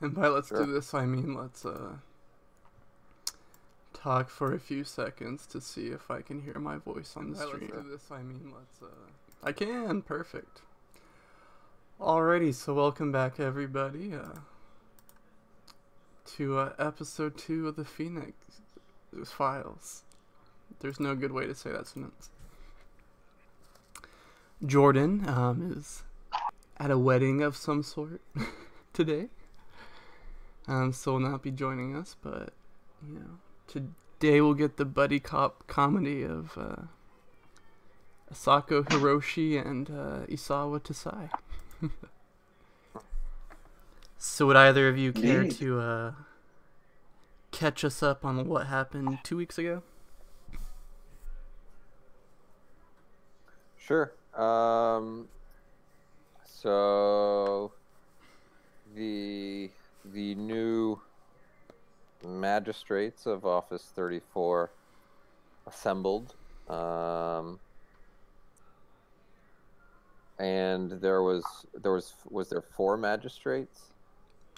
And by let's do Sure. this, I mean let's talk for a few seconds to see if I can hear my voice on the stream. Let's do this, I mean let's I can, perfect. Alrighty, so welcome back everybody to episode 2 of the Phoeni-X files. There's no good way to say that sentence. Jordan is at a wedding of some sort today. So will not be joining us, but you know, today we'll get the buddy cop comedy of Asako Hiroshi and Isawa Tasai. So would either of you care to catch us up on what happened 2 weeks ago? Sure. So the new magistrates of Office 34 assembled, and there was there 4 magistrates,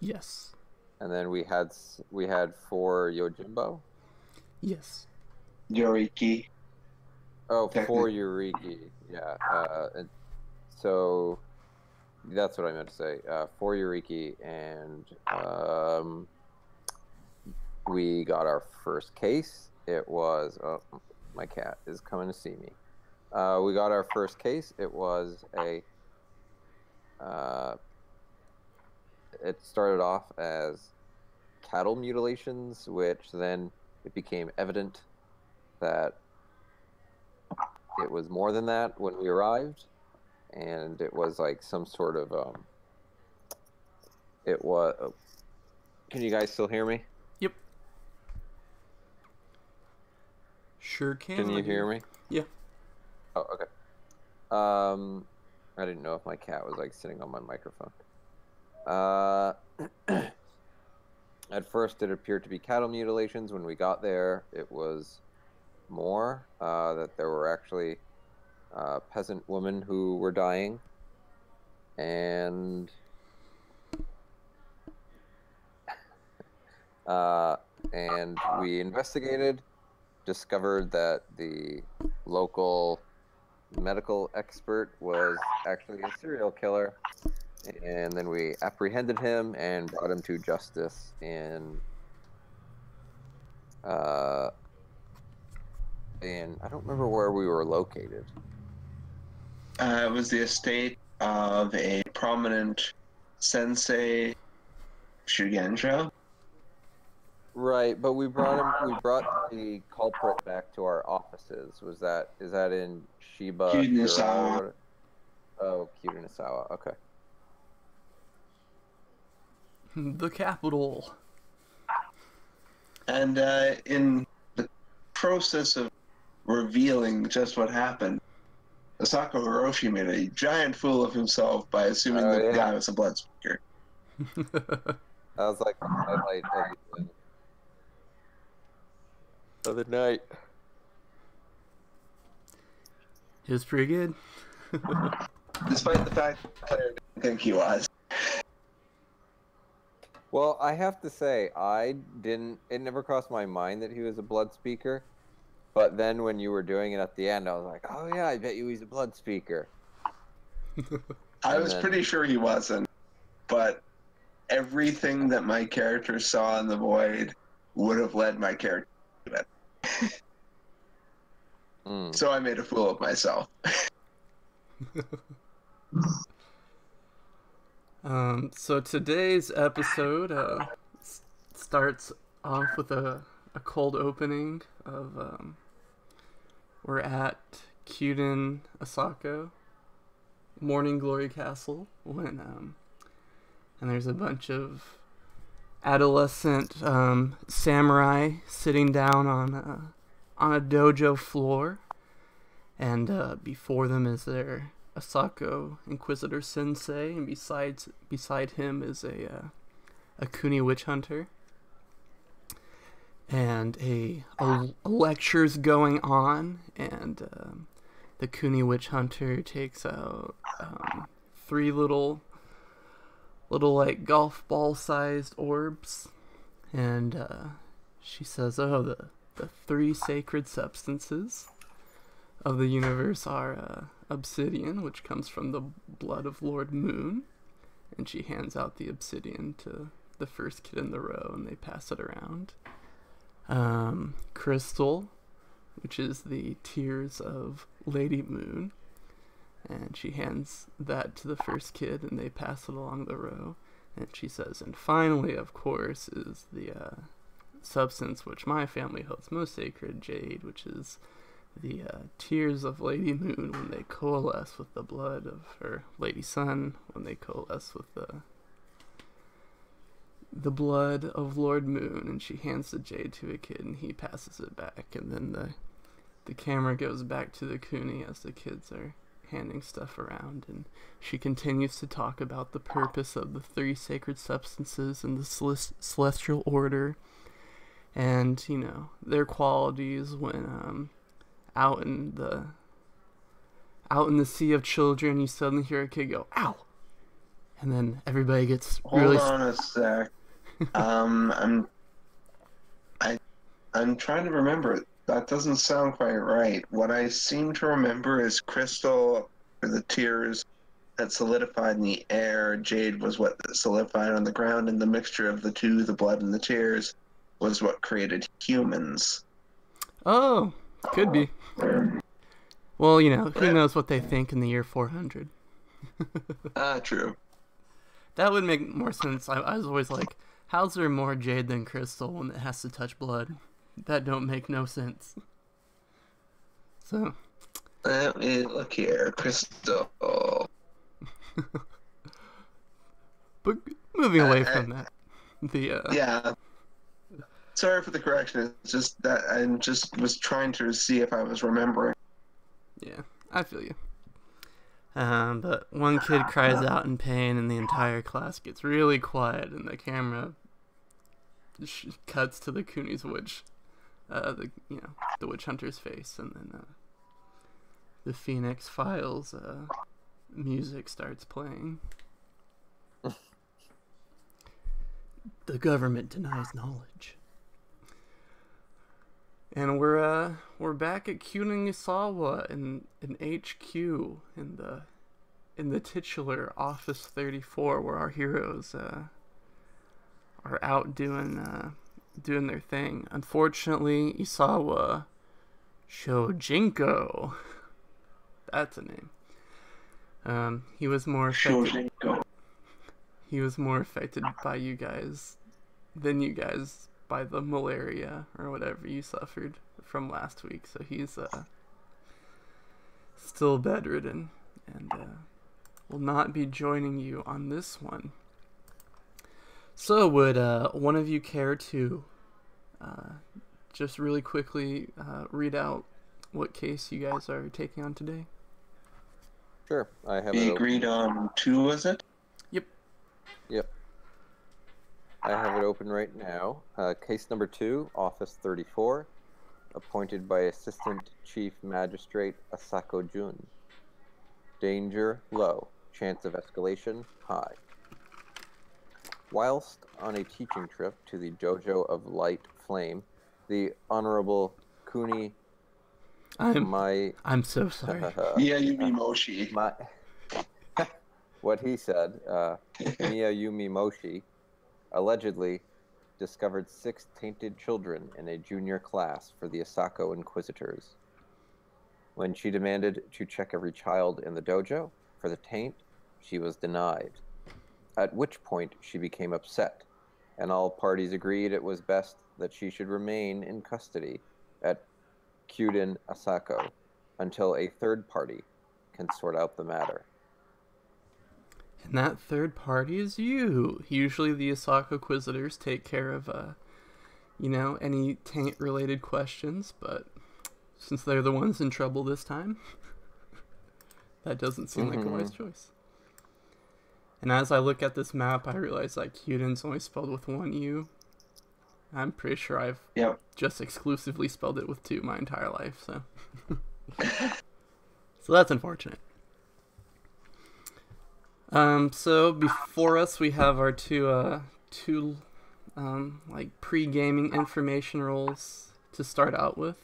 Yes. and then we had 4 Yojimbo. Yes. Yoriki. Oh, 4 Yuriki. Yeah. And so that's what I meant to say. 4 Yuriki, and we got our first case. It was my cat is coming to see me. We got our first case. It was it started off as cattle mutilations, which then it became evident that it was more than that when we arrived, and it was like some sort of it was. Can you guys still hear me? Yep. Sure can. Can you hear me? Yeah. Oh, okay. I didn't know if my cat was like sitting on my microphone. At first, it appeared to be cattle mutilations. When we got there, it was more that there were actually peasant women who were dying, and we investigated, discovered that the local medical expert was actually a serial killer, and then we apprehended him and brought him to justice in and I don't remember where we were located. It was the estate of a prominent sensei, Shugenjo. Right, but we brought the culprit back to our offices. Is that in Shiba? Kudinasawa. Oh, Kudinasawa. Okay. The capital. And in the process of revealing just what happened, Asako Hiroshi made a giant fool of himself by assuming that the guy was a blood speaker. That was like the highlight of the night. It was pretty good. Despite the fact that the player didn't think he was. Well, I have to say, it never crossed my mind that he was a blood speaker. But then when you were doing it at the end, I was like, oh yeah, I bet you he's a blood speaker. I was pretty sure he wasn't, but everything that my character saw in the void would have led my character to it. So I made a fool of myself. So today's episode starts off with a cold opening of we're at Kyuden Asako Morning Glory Castle when and there's a bunch of adolescent samurai sitting down on a dojo floor, and before them is their Asako Inquisitor Sensei, and beside him is a Kuni witch hunter. And a lecture's going on, and the Kuni witch hunter takes out 3 little little like golf ball sized orbs, and she says, "Oh, the three sacred substances of the universe are obsidian, which comes from the blood of Lord Moon," and she hands out the obsidian to the first kid in the row, and they pass it around. Crystal, which is the tears of Lady Moon, and she hands that to the first kid, and they pass it along the row. And she says, and finally, of course, is the substance which my family holds most sacred, jade, which is the tears of Lady Moon when they coalesce with the blood of her Lady Sun, when they coalesce with the blood of Lord Moon. And she hands the jade to a kid, and he passes it back, and then the camera goes back to the Cooney as the kids are handing stuff around, and she continues to talk about the purpose of the three sacred substances and the celestial order, and you know, their qualities when out in the sea of children, you suddenly hear a kid go, "Ow!" And then everybody gets really... Hold on a sec. I'm trying to remember. That doesn't sound quite right. What I seem to remember is crystal, or the tears that solidified in the air. Jade was what solidified on the ground, and the mixture of the two, the blood and the tears, was what created humans. Oh, could be. Well, you know, who knows what they think in the year 400. True. That would make more sense. I was always like, how's there more jade than crystal when it has to touch blood? That don't make no sense. So, let me look here. Crystal. But moving away from that, yeah. Sorry for the correction. It's just that I just was trying to see if I was remembering. Yeah, I feel you. But one kid cries out in pain, and the entire class gets really quiet, and the camera cuts to the Cooney's witch. The witch hunter's face, and then the Phoeni-X Files music starts playing. The government denies knowledge, and we're back at Kunigasawa in HQ in the titular Office 34, where our heroes are out doing their thing. Unfortunately, Isawa Shojinko, that's a name. He was more affected. He was more affected by you guys than you guys by the malaria or whatever you suffered from last week. So he's still bedridden and will not be joining you on this one. So would one of you care to just really quickly read out what case you guys are taking on today? Sure. I have We agreed on 2, was it? Yep. I have it open right now. Case number 2, Office 34, appointed by Assistant Chief Magistrate Asako Jun. Danger low. Chance of escalation high. Whilst on a teaching trip to the Dojo of Light Flame, the Honorable Kuni... I'm so sorry. Miyayumi Moshi. What he said, Miyayumi Moshi, allegedly discovered 6 tainted children in a junior class for the Asako Inquisitors. When she demanded to check every child in the dojo for the taint, she was denied, at which point she became upset, and all parties agreed it was best that she should remain in custody at Kyuden Asako until a third party can sort out the matter. And that third party is you. Usually the Asako Inquisitors take care of, any taint-related questions, but since they're the ones in trouble this time, that doesn't seem like a wise choice. And as I look at this map, I realize that Kyuden's only spelled with 1 U. I'm pretty sure I've just exclusively spelled it with 2 my entire life, so... So that's unfortunate. So before us, we have our two like pre-gaming information rolls to start out with.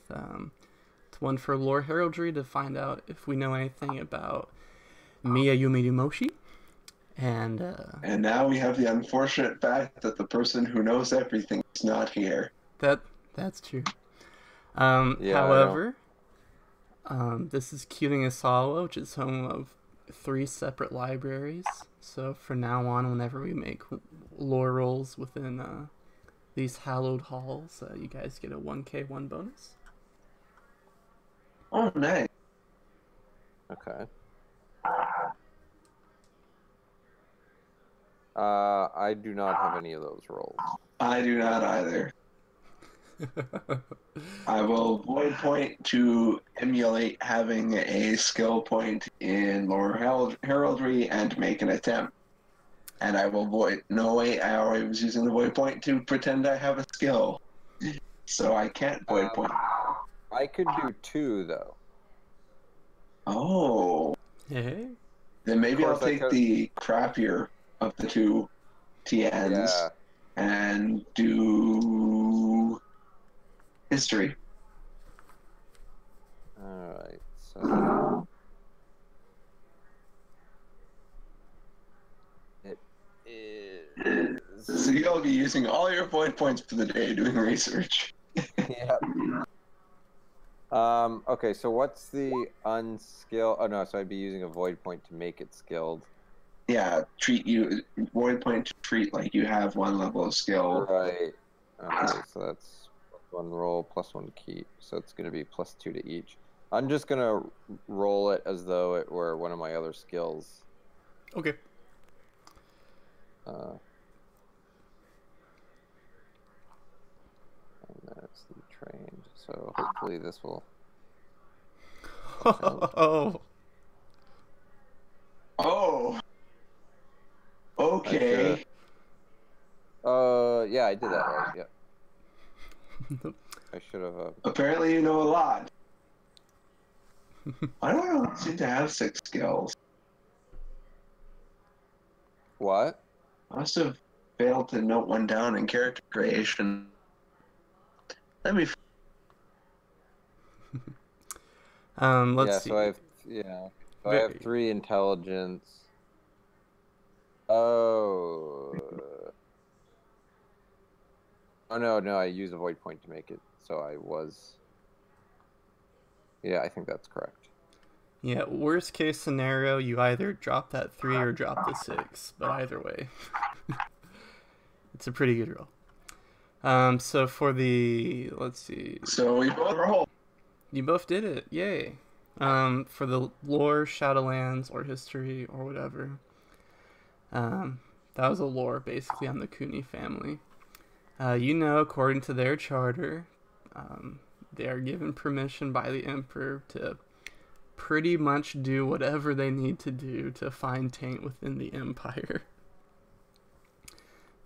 It's one for lore heraldry to find out if we know anything about Miyayumi Moshi, and And now we have the unfortunate fact that the person who knows everything is not here. that's true. Yeah, However, this is Kunigasawa, which is home of 3 separate libraries. So for now on, whenever we make lore rolls within these hallowed halls, you guys get a 1k1 bonus. Oh, nice. Okay. I do not have any of those rolls. I do not either. I will void point to emulate having a skill point in lore heraldry and make an attempt. And I will void. No, wait, I was using the void point to pretend I have a skill. So I can't void point. I could do 2 though. Oh. Hey. Then maybe I'll Of course, take the crappier of the 2 TNs Yeah. and do history. Alright, so it is So you'll be using all your void points for the day doing research. yeah. Okay, so what's the unskill? Oh no, so I'd be using a void point to make it skilled. Yeah, void point to treat like you have 1 level of skill. Right. Okay, so that's +1 roll, +1 keep. So it's gonna be +2 to each. I'm just gonna roll it as though it were one of my other skills. Okay. And that's the trained. So hopefully this will. Oh. Oh. Okay. Yeah, I did that right. Yeah. I should have. Apparently you know a lot. I don't seem to have 6 skills. What? I must have failed to note one down in character creation. Let me. Let's see. So I have So I have 3 intelligence. Oh. Oh no, I use a void point to make it. So I was. Yeah, I think that's correct. Yeah, worst case scenario, you either drop that 3 or drop the 6, but either way, it's a pretty good roll. So for the, let's see. So we both roll. You both did it, yay. For the lore, Shadowlands, or history, or whatever. That was a lore basically on the Kuni family. According to their charter, they are given permission by the Emperor to pretty much do whatever they need to do to find taint within the Empire.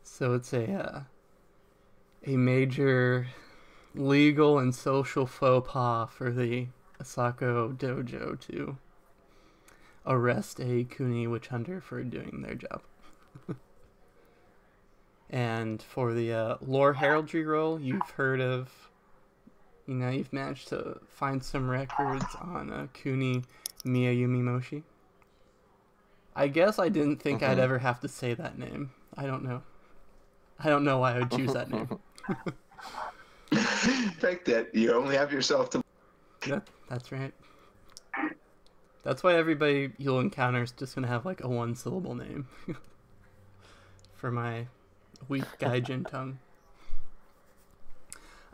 So it's a major legal and social faux pas for the Asako Dojo to arrest a Kuni witch hunter for doing their job. And for the lore heraldry roll, you've heard of, you've managed to find some records on Kuni Miyayumi Moshi. I guess I didn't think I'd ever have to say that name. I don't know. I don't know why I would choose that name. The fact that you only have yourself to. Yeah, that's right. That's why everybody you'll encounter is just gonna have like a 1-syllable name. For my weak gaijin tongue.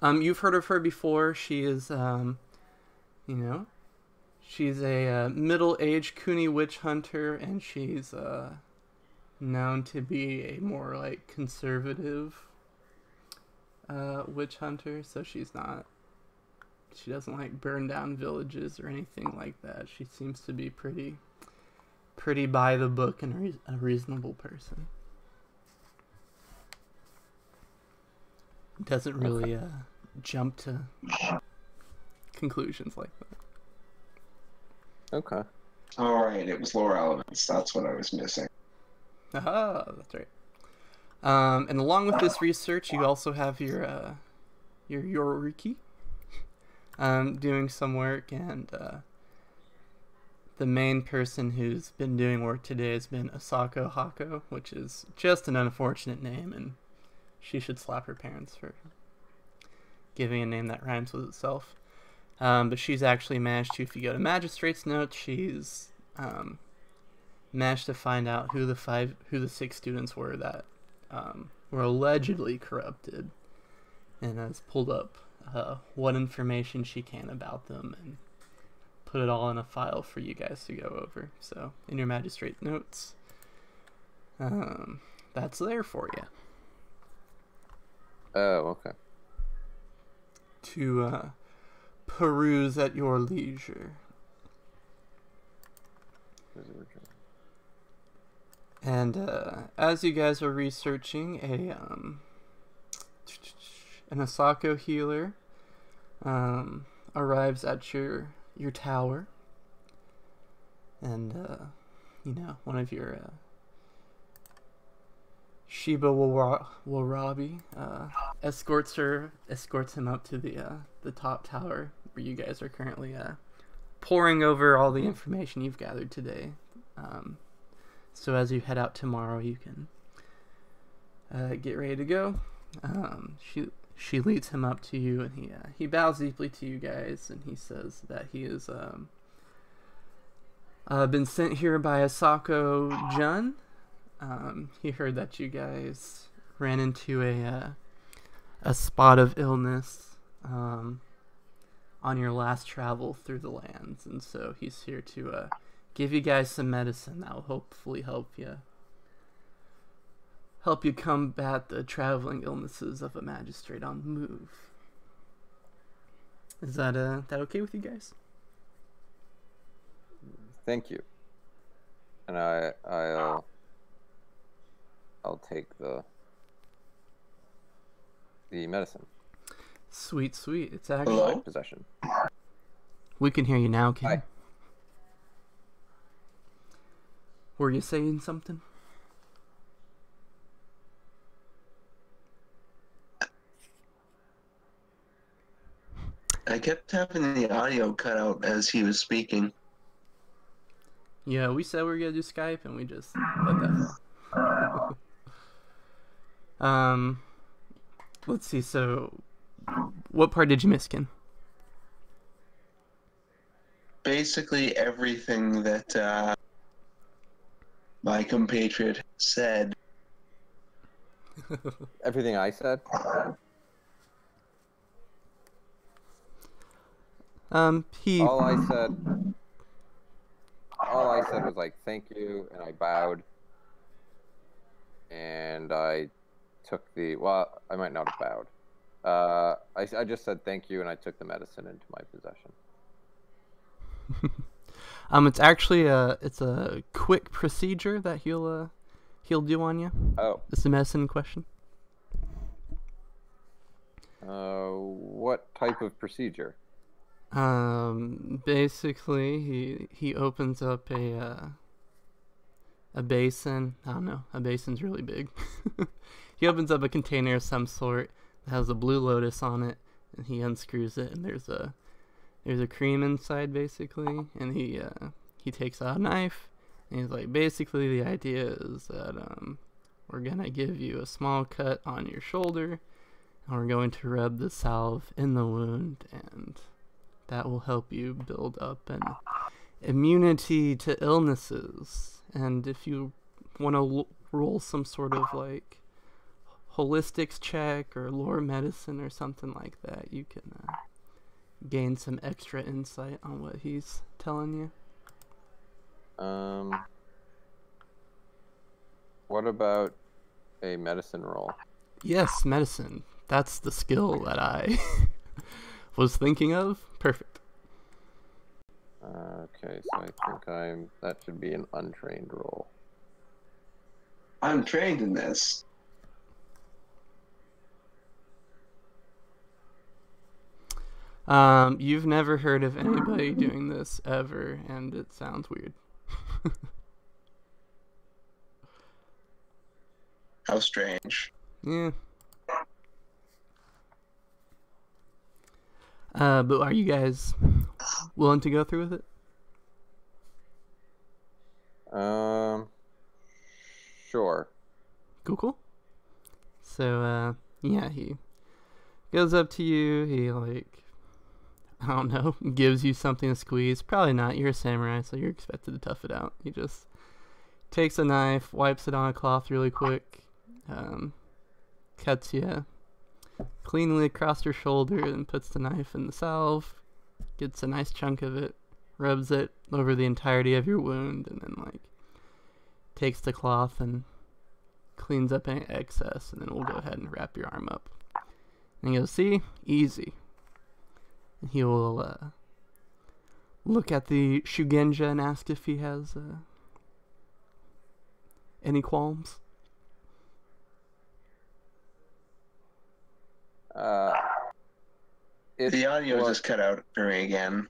You've heard of her before. She is, she's a middle-aged Kuni witch hunter, and she's known to be a more like conservative witch hunter. So she doesn't like burn down villages or anything like that. She seems to be pretty by the book and a reasonable person. Doesn't really jump to conclusions like that. Okay. All right, it was lore elements. That's what I was missing. Aha, that's right. And along with this research, you also have your Yoriki doing some work, and the main person who's been doing work today has been Asako Hako, which is just an unfortunate name, and she should slap her parents for giving a name that rhymes with itself. But she's actually managed to, if you go to Magistrate's Notes, she's managed to find out who the 6 students were that were allegedly corrupted, and has pulled up what information she can about them and put it all in a file for you guys to go over. So in your Magistrate Notes, that's there for you. Oh, okay. To peruse at your leisure. And as you guys are researching, an Asako healer arrives at your tower, and one of your Shiba Warabi escorts him up to the top tower where you guys are currently poring over all the information you've gathered today. So as you head out tomorrow, you can get ready to go. She leads him up to you, and he bows deeply to you guys, and he says that he has been sent here by Asako Jun. He heard that you guys ran into a spot of illness on your last travel through the lands, and so he's here to give you guys some medicine that will hopefully help you combat the traveling illnesses of a magistrate on the move. Is that okay with you guys? Thank you. And I'll take the medicine. Sweet. It's actually Hello? Possession. We can hear you now, Ken. Hi. Were you saying something? I kept having the audio cut out as he was speaking. Yeah, we said we were gonna do Skype, and we just let that fall. Let's see. So, what part did you miss, Ken? Basically everything that my compatriot said. Everything I said? He. All I said was like, thank you, and I bowed. And I took well, I might not have bowed. I just said thank you, and I took the medicine into my possession. It's actually it's a quick procedure that he'll do on you. Oh. It's the medicine in question. What type of procedure? Basically, he opens up a basin. I don't know. A basin's really big. He opens up a container of some sort that has a blue lotus on it, and he unscrews it, and there's a cream inside, basically, and he takes out a knife, and he's like, basically the idea is that we're gonna give you a small cut on your shoulder, and we're going to rub the salve in the wound, and that will help you build up an immunity to illnesses. And if you want to roll some sort of like holistics check or lore medicine or something like that, you can gain some extra insight on what he's telling you. What about a medicine roll? Yes, medicine. That's the skill that I was thinking of. Perfect. Okay, so I think that should be an untrained roll. I'm trained in this. You've never heard of anybody doing this ever, and it sounds weird. How strange. Yeah. But are you guys willing to go through with it? Sure. Cool. So, yeah, he goes up to you. He, like, I don't know, gives you something to squeeze. Probably not. You're a samurai, so you're expected to tough it out. He just takes a knife, wipes it on a cloth really quick, cuts you cleanly across your shoulder, and puts the knife in the salve, gets a nice chunk of it, rubs it over the entirety of your wound, and then, like, takes the cloth and cleans up any excess, and then we'll go ahead and wrap your arm up. And he goes, see? Easy. And he will look at the Shugenja and ask if he has any qualms. The audio just cut out for me again.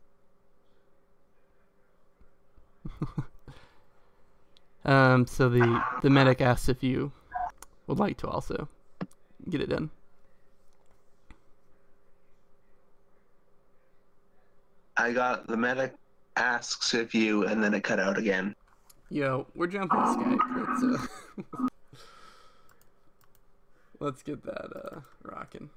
So the medic asks if you would like to also get it done. I got the medic asks if you, and then it cut out again. Yo, we're jumping Skype. Let's get that rocking.